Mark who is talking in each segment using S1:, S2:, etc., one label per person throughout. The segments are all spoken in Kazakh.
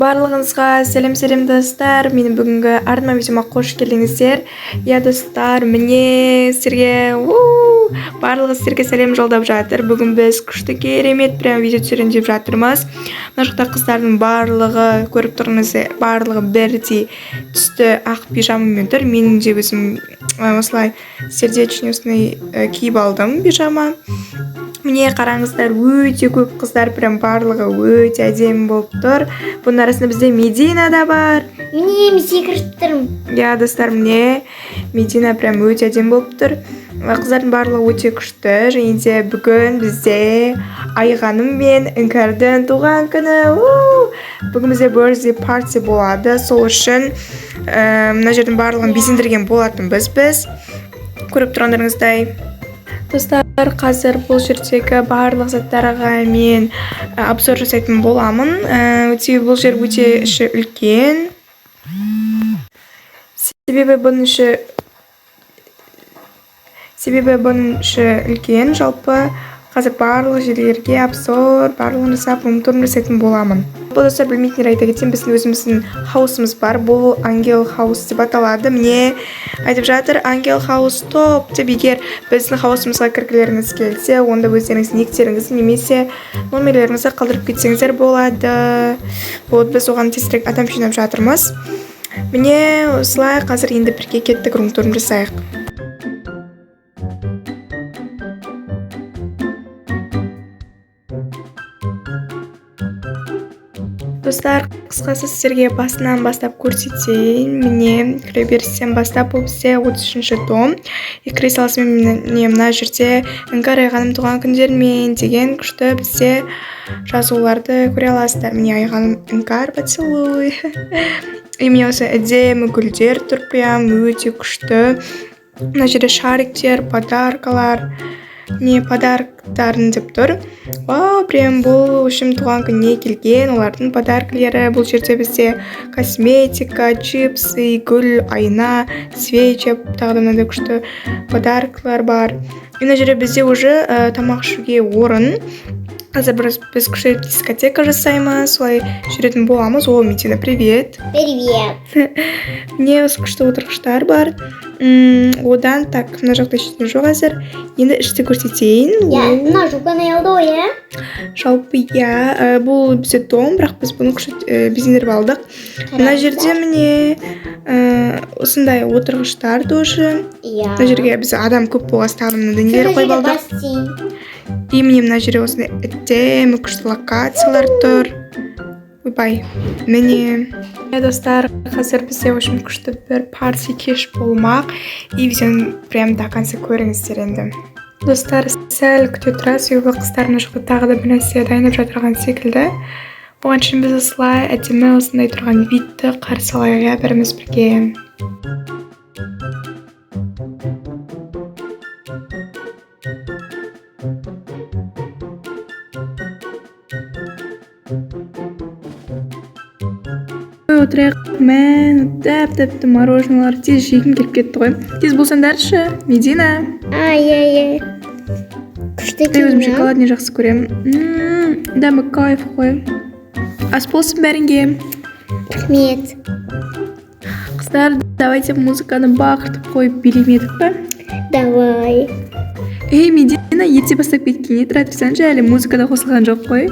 S1: Барлығыңызға сәлем достар. Менің бүгінгі арнама видеома қош келдіңіздер. Достар, міне сіздерге барлығы сіздерге сәлем жолдап жатыр. Бүгін біз күшті керемет прям видео түсірейін деп жатырмыз. Мына жақта қыздардың барлығы көріп тұрмыз, барлығы бірдей түсті ақ пижамамен тұр. Менің де өзім осылай сердечный киіп алдым пижама. Міне қараңыздар, өте көп қыздар, прям барлығы өте әдемі болып тұр. Бұның арасында бізде Медина да бар.
S2: Міне секіріп тұрмын.
S1: Достар, міне Медина прям өте әдемі болып тұр. Қыздардың барлығы өте күшті. Және де бүгін бізде Айғаным мен Іңкәрдің туған күні. Бүгін бізде birthday party болады. Сол үшін мына жердің барлығын безендірген болатын біз көріп тұрғандарыңыздай. Достар, қазір бұл жердегі барлық заттарға мен обзор жасайтын боламын. Бұл жер өте іші үлкен. Себебі бұның іші үлкен. Жалпы қазір барлық жерлерге обзор, барлығын жасап, монитор жасайтын боламын. Бұл достар, білмейтіндер айта кетейін, біздің өзіміздің хаусымыз бар. Бұл Ангел хаус деп аталады. Міне айтып жатыр, Ангел хаус топ деп. Егер біздің хаусымызға кіргілеріңіз келсе, онда өздеріңіз никтеріңізді немесе номерлеріңізді қалдырып кетсеңіздер болады. Біз оған тезірек адам жинап жатырмыз. Міне осылай, қазір енді бірге кеттік, рум-турын жасайық. Достар, қысқасы сіздерге басынан бастап көрсетейін. Міне кіреберістен бастап бұл бізде 33-ші том. Кіре салысымен мына жерде Іңкәр Айғаным туған күндермен деген күшті бізде жазуларды көре аласыздар. Міне Айғаным Іңкәр, поцелуй. Міне осы әдемі гүлдер тұр, прям өте күшті. Мына жерде шариктер, подаркалар. Не подарктарын деп тұр. Прям бұл үшім туған күніне келген олардың подаркілері. Бұл жерде бізде косметика, чипсы, гүл, айна, свечи, тағы да мынандай күшті подаркалар бар. Мына жерде бізде уже тамақ ішуге орын. Қазір біз күшті дискотека жасаймыз, солай жүретін боламыз. Медина, привет.
S2: Привет.
S1: Міне осы күшті отырғыштар бар. Одан так, мына жақта ештеңе жоқ әзір. Енді ішті көрсетейін.
S2: Мына жука наялды ғой,
S1: Жалпы бұл бізде том, бірақ біз бұны күшті безендіріп алдық. Мына жерде міне осындай отырғыштар тоже. Мына жерге біз адам көп болғасы тағымның дүниелер қойып алдық. Міне мына жерде осындай әдемі күшті локациялар тұр. Міне достар, қазір бізде очень күшті бір парти кеш болмақ. Видеоны прям до конца көріңіздер енді. Достар, сәл күте тұра, себебі қыздар мына жақта тағы да бір нәрсе дайындап жатырған секілді. Оған үшін біз осылай әдемі осындай тұрған видті қарсы алайық, біріміз бірге. Отырайық, тәп-тәпті мороженалар тез жегім келіп кетті ғой. Тез болсаңдаршы, Медина.
S2: Күшті
S1: келді. Өзім шоколадны жақсы көрем. Дәмі кайф қой. Ас болсын бәрінге.
S2: Рахмет.
S1: Қыздар, давайте музыканы бақыртып қойып билемедік па?
S2: Давай.
S1: Медина, ете бастап кеткенде тұра тұрсаңшы, әлі музыкада қосылған жоқ қой.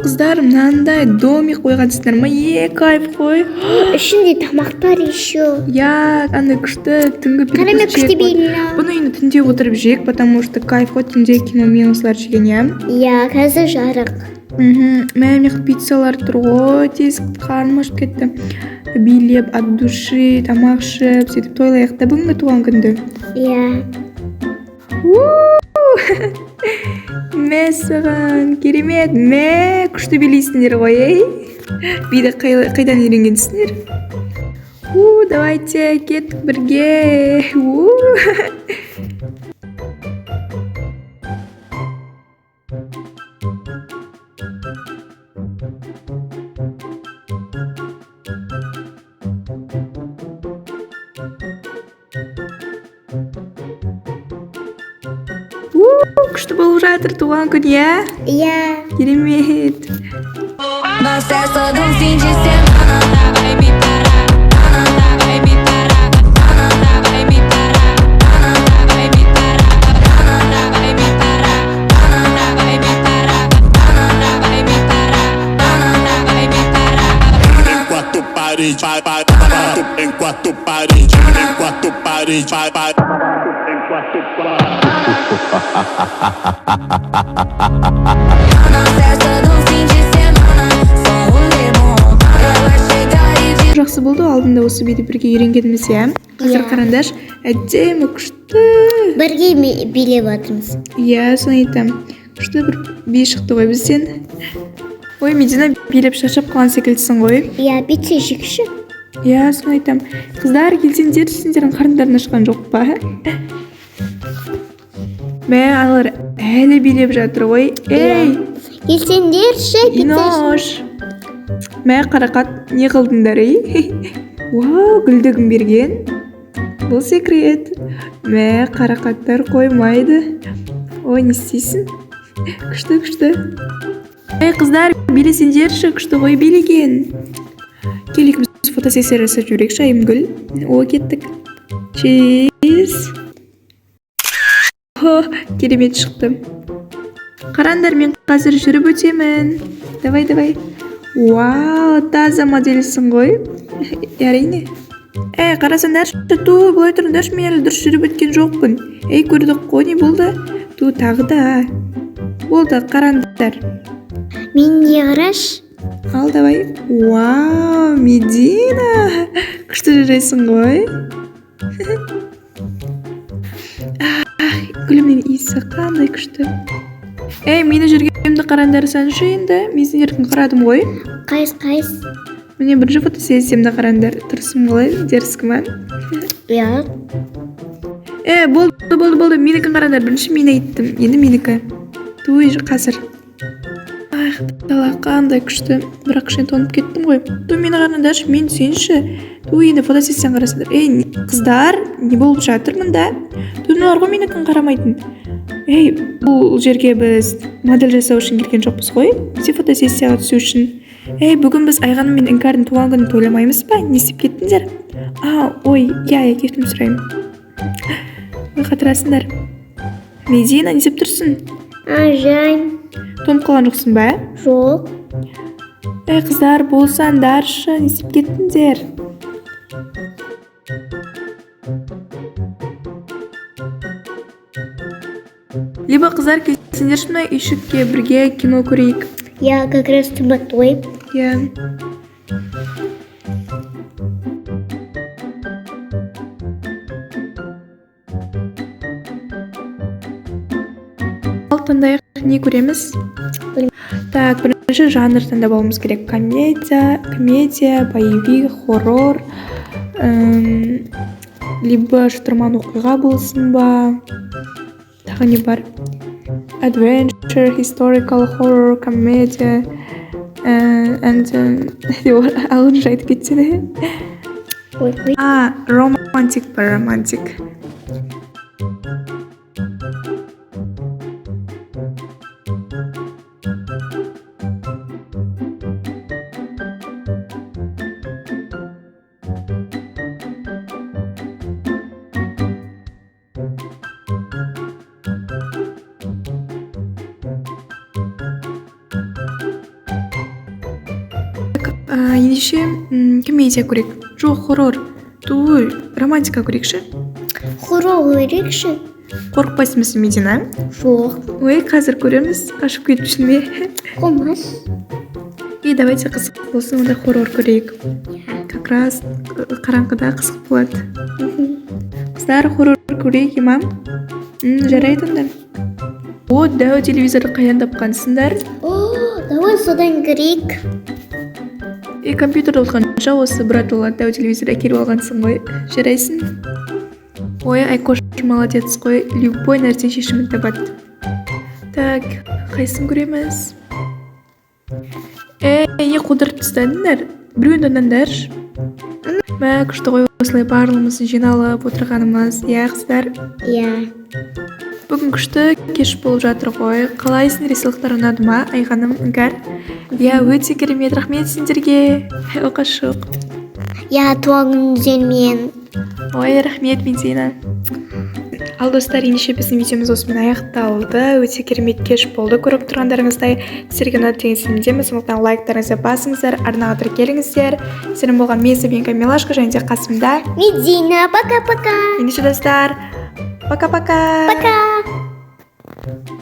S1: Қыздар, мынандай домик қойғансыздар ма? Кайф қой.
S2: Ішінде тамақтар еще.
S1: Андай күшті түнгі
S2: Қараме күшті бейілі.
S1: Бұны енді түнде отырып жек, потому что кайф қой түнде киномен осылар жеген,
S2: қазір жарық.
S1: Мәмек пиццалар тұр ғой, тез қарным ашып кетті. Билеп, от души, тамақ ішіп, сөйтіп тойлайық та бүгінгі туған күнді. Мәсіған, керемет, күшті билейсіңдер ғой, Биді қайдан үйренгенсіңдер? Давайте кеттік бірге. Күшті болып жатыр туған күн,
S2: Иә.
S1: Керемет.
S3: Nossa, é só de fim de semana. Vai me parar, vai me parar, vai me parar, vai me parar, vai me parar, vai me parar, vai me parar, vai me parar.
S4: Em quatro paredes, em quatro paredes, em quatro paredes, em quatro paredes.
S3: Nossa, é só de fim de semana. Só rolê bom. Ela chega e
S1: Жақсы болды, алдында осы биді бірге үйренгеніміз, иә. Қазір
S2: Иә.
S1: қараңдар, әдемі күшті.
S2: Бірге билеп жатырмыз.
S1: Иә, соны айтам. Күшті бір би шықты ғой бізден. Ой, Медина билеп шаршап қалған секілдісің ғой.
S2: Иә, бітсе жікші.
S1: Иә, соны айтам. Қыздар, келсеңдер, сендердің қарындарың ашқан жоқ па? Мә, алар әлі билеп жатыр ғой. Ей,
S2: Келсеңдерші, бітсе.
S1: Инош. Мә, қарақат, не қылдыңдар, ей? Вау, гүлдігін берген. Бұл секрет. Мә, қарақаттар қоймайды. Ой, не істейсің? Күшті, күшті. Ей, қыздар, билесеңдерші, күшті ғой билеген. Келік біз фотосессия жасап жүрейікші, Айымгүл. О, кеттік. Чиз. О, керемет шықты. Қараңдар, мен қазір жүріп өтемін. Давай, давай. Вау, таза моделісің ғой. Әрине. Ей, қарасаңдаршы, бұлай тұрыңдаршы, мен әлі дұрыс жүріп өткен жоқпын. Ей, көрдік қой, не болды? Тағы да. Болды, қараңдар.
S2: Мен не қараш?
S1: Ал, давай. Вау, Медина. Күшті жүресің ғой. Гүлімнен иісі қандай күшті. Ей, мені жүргенімді қарандарсаңшы енді. Мен сендердің қарадым ғой.
S2: Қайс.
S1: Міне бірінші фотосессиямды қараңдар. Тұрсым қалай, дерскі ма?
S2: Иә.
S1: Болды. Менікін қараңдар. Бірінші мен айттым. Енді менікі. Туй, қазір. Ай, дала қандай күшті. Бірақ кішкене тонып кеттім ғой. Мені қараңдаршы, мен сенші. Енді фотосессияны қарасыңдар. Ей, қыздар, не болып жатыр мұнда? Мыналар ғой менікін қарамайтын. Ей, бұл жерге біз модель жасау үшін келген жоқпыз ғой. Бізде фотосессияға түсу үшін. Ей, бүгін біз Айғаным мен Іңкәрдің туған күнін тойламаймыз ба? Не істеп кеттіңдер? Ой, иә, кешірім сұраймын. Ой, қатырасыңдар. Медина, не істеп тұрсың?
S2: Жан.
S1: Тонып қалған жоқсың ба?
S2: Жоқ.
S1: Ей, қыздар, болсаңдаршы, не істеп кеттіңдер? Либо қыздар келсеңдерші мына үйшікке бірге кино көрейік.
S2: Я как раз түбат ғой.
S1: Иә. Ал таңдайық, не көреміз? Так, бірінші жанр таңдап алуымыз керек. Комедия, боевик, хоррор, либо шытырман оқиға болсын ба. Тағы не бар? Adventure, historical, horror, комедия, ағылшынша айтып кетсene.
S2: Ой.
S1: Романтик па, романтик. Ендеше комедия көрейік. Жоқ, хоррор. Романтика көрейікші.
S2: Хоррор көрейікші.
S1: Қорықпайсың Медина?
S2: Жоқ.
S1: Ой, қазір көреміз. Қашып кетпішін бе?
S2: Қомас.
S1: Давайте қызық болсын, онда хоррор көрейік. Как раз қараңғыда қызық болады. Қыздар, хоррор көрейік, имам? Жарайды онда. Дәу телевизорды қайдан тапқансыңдар?
S2: Давай содан көрейік.
S1: Компьютерді отқанша осы брат олады, дәу телевизор әкеліп алғансың ғой. Жарайсың? Ой, Айкош молодец қой, любой нәрсе шешімін табады. Так, қайсын көреміз? Не қудырып тастадыңдар? Біреуін таңдандаршы. Мә, күшті ғой, осылай барлығымыз жиналып отырғанымыз, иә қыздар?
S2: Иә.
S1: Бүгін күшті кеш болып жатыр ғой. Қалайсың, рисалықтар ұнады ма? Айғаным, Іңкәр? Иә, өте керемет, рахмет сендерге. Оқашық.
S2: Я туған күндермен.
S1: Ой, рахмет Медина. Ал достар, ендеше біздің видеомыз осымен аяқталды. Өте керемет кеш болды. Көріп тұрғандарыңыздай сіздерге ұнады деген сенімдемін. Сондықтан лайктарыңызды басыңыздар, арнаға тіркеліңіздер. Сіздермен болған мен Сабинка Милашка және де қасымда
S2: Медина, пока-пока.
S1: ендеше достар, пока-пока.
S2: Пока.